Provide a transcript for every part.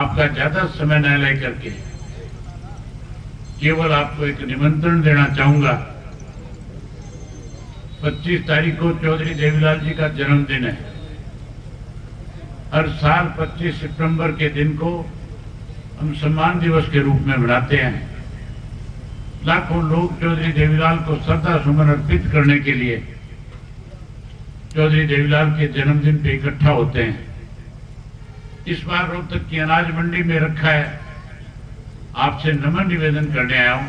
आपका ज्यादा समय न लेकर के केवल आपको एक निमंत्रण देना चाहूंगा। 25 तारीख को चौधरी देवीलाल जी का जन्मदिन है। हर साल 25 सितंबर के दिन को हम सम्मान दिवस के रूप में मनाते हैं। लाखों लोग चौधरी देवीलाल को श्रद्धा सुमन अर्पित करने के लिए चौधरी देवीलाल के जन्मदिन पे इकट्ठा होते हैं। इस बार रोहतक की अनाज मंडी में रखा है। आपसे नम्र निवेदन करने आया हूं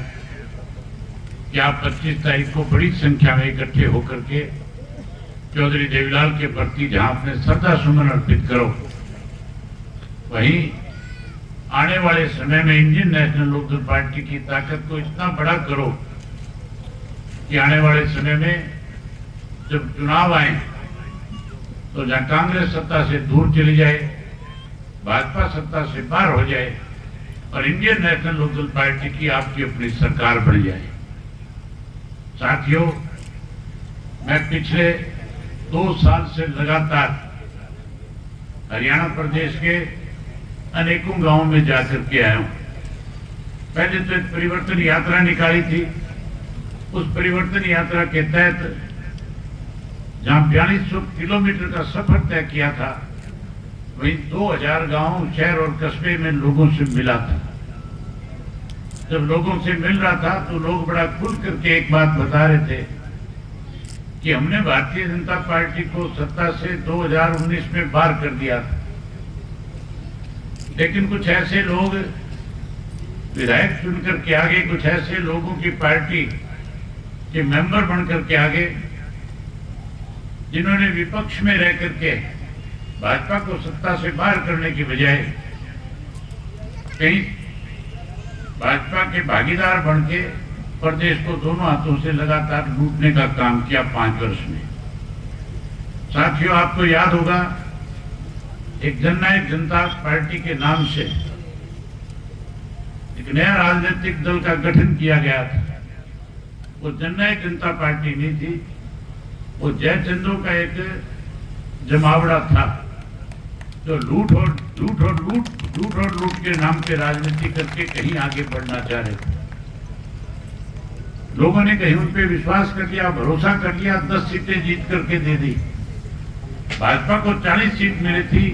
कि आप 25 तारीख को बड़ी संख्या में इकट्ठे होकर के चौधरी देवीलाल के प्रति जहां अपने श्रद्धा सुमन अर्पित करो, वहीं आने वाले समय में इंडियन नेशनल लोकदल पार्टी की ताकत को इतना बड़ा करो कि आने वाले समय में जब चुनाव आए तो जहां कांग्रेस सत्ता से दूर चली जाए, भाजपा सत्ता से बाहर हो जाए और इंडियन नेशनल लोकदल पार्टी की आपकी अपनी सरकार बन जाए। साथियों, मैं पिछले 2 साल से लगातार हरियाणा प्रदेश के अनेकों गांवों में जाकर के आया हूं। पहले तो एक परिवर्तन यात्रा निकाली थी। उस परिवर्तन यात्रा के तहत जहां 4200 किलोमीटर का सफर तय किया था, वहीं 2000 गांव, शहर और कस्बे में लोगों से मिला था। जब लोगों से मिल रहा था तो लोग बड़ा खुल करके एक बात बता रहे थे कि हमने भारतीय जनता पार्टी को सत्ता से 2019 में बाहर कर दिया था, लेकिन कुछ ऐसे लोग विधायक चुनकर के आगे, कुछ ऐसे लोगों की पार्टी के मेंबर बनकर के आगे, जिन्होंने विपक्ष में रह करके भाजपा को सत्ता से बाहर करने की बजाय कहीं भाजपा के भागीदार बन के प्रदेश को दोनों हाथों से लगातार लूटने का काम किया 5 वर्ष में। साथियों, आपको याद होगा एक जननायक जनता पार्टी के नाम से एक नया राजनीतिक दल का गठन किया गया था। वो जननायक जनता पार्टी नहीं थी, वो जयचंदों का एक जमावड़ा था जो लूट के नाम पे राजनीति करके कहीं आगे बढ़ना चाह रहे थे। लोगों ने कहीं उन पे विश्वास कर लिया, भरोसा कर लिया, 10 सीटें जीत करके दे दी। भाजपा को 40 सीट मिली थी,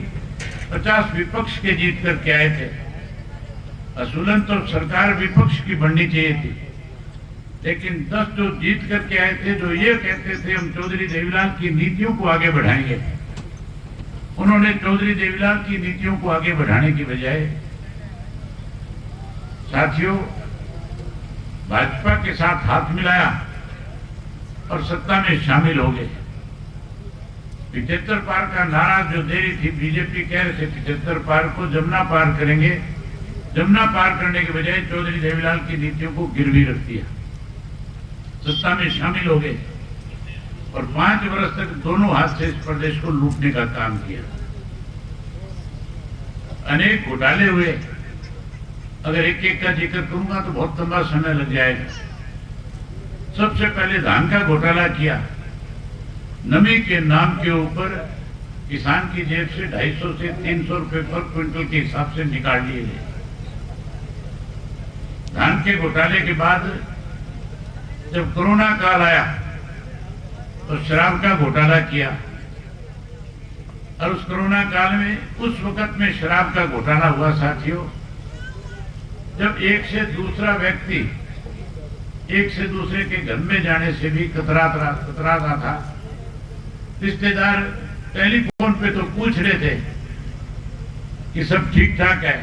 50 विपक्ष के जीत करके आए थे। असूलन तो सरकार विपक्ष की बननी चाहिए थी, लेकिन 10 जो जीत करके आए थे, जो ये कहते थे हम चौधरी देवीलाल की नीतियों को आगे बढ़ाएंगे, उन्होंने चौधरी देवीलाल की नीतियों को आगे बढ़ाने की बजाय साथियों भाजपा के साथ हाथ मिलाया और सत्ता में शामिल हो गए। 75 पार का नारा जो दे रही थी बीजेपी, कह रहे थे 75 पार को जमुना पार करेंगे। जमुना पार करने के बजाय चौधरी देवीलाल की नीतियों को गिरवी रख दिया, सत्ता में शामिल हो गए और 5 वर्ष तक दोनों हाथ से इस प्रदेश को लूटने का काम किया। अनेक घोटाले हुए। अगर एक एक का जिक्र करूंगा तो बहुत लंबा समय लग जाएगा। सबसे पहले धान का घोटाला किया। नमी के नाम के ऊपर किसान की जेब से 250 से 300 रुपए पर क्विंटल के हिसाब से निकाल लिए गए। धान के घोटाले के बाद जब कोरोना काल आया तो शराब का घोटाला किया और उस कोरोना काल में उस वक्त में शराब का घोटाला हुआ साथियों, जब एक से दूसरा व्यक्ति एक से दूसरे के घर में जाने से भी कतराता था। रिश्तेदार टेलीफोन पे तो पूछ रहे थे कि सब ठीक ठाक है,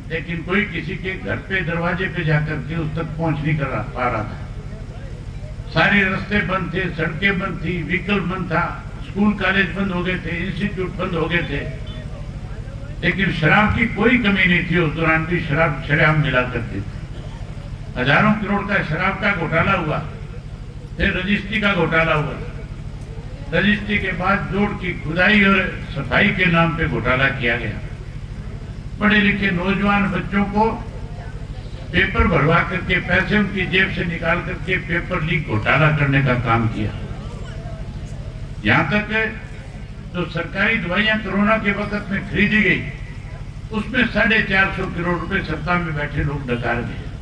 लेकिन कोई किसी के घर पे दरवाजे पे जाकर के उस तक पहुंच नहीं कर पा रहा था। सारे रास्ते बंद थे, सड़कें बंद थी, व्हीकल बंद था, स्कूल कॉलेज बंद हो गए थे, इंस्टीट्यूट बंद हो गए थे, लेकिन शराब की कोई कमी नहीं थी। उस दौरान भी शराब शरेआम मिला करती थी। हजारों करोड़ का शराब का घोटाला हुआ, फिर रजिस्ट्री का घोटाला हुआ। रजिस्ट्री के बाद जोड़ की खुदाई और सफाई के नाम पे घोटाला किया गया। पढ़े लिखे नौजवान बच्चों को पेपर भरवा करके पैसे उनकी जेब से निकाल करके पेपर लीक घोटाला करने का काम किया। यहां तक जो सरकारी दवाइयां कोरोना के वक्त में खरीदी गई, उसमें 450 करोड़ रुपए सत्ता में बैठे लोग डकार गए।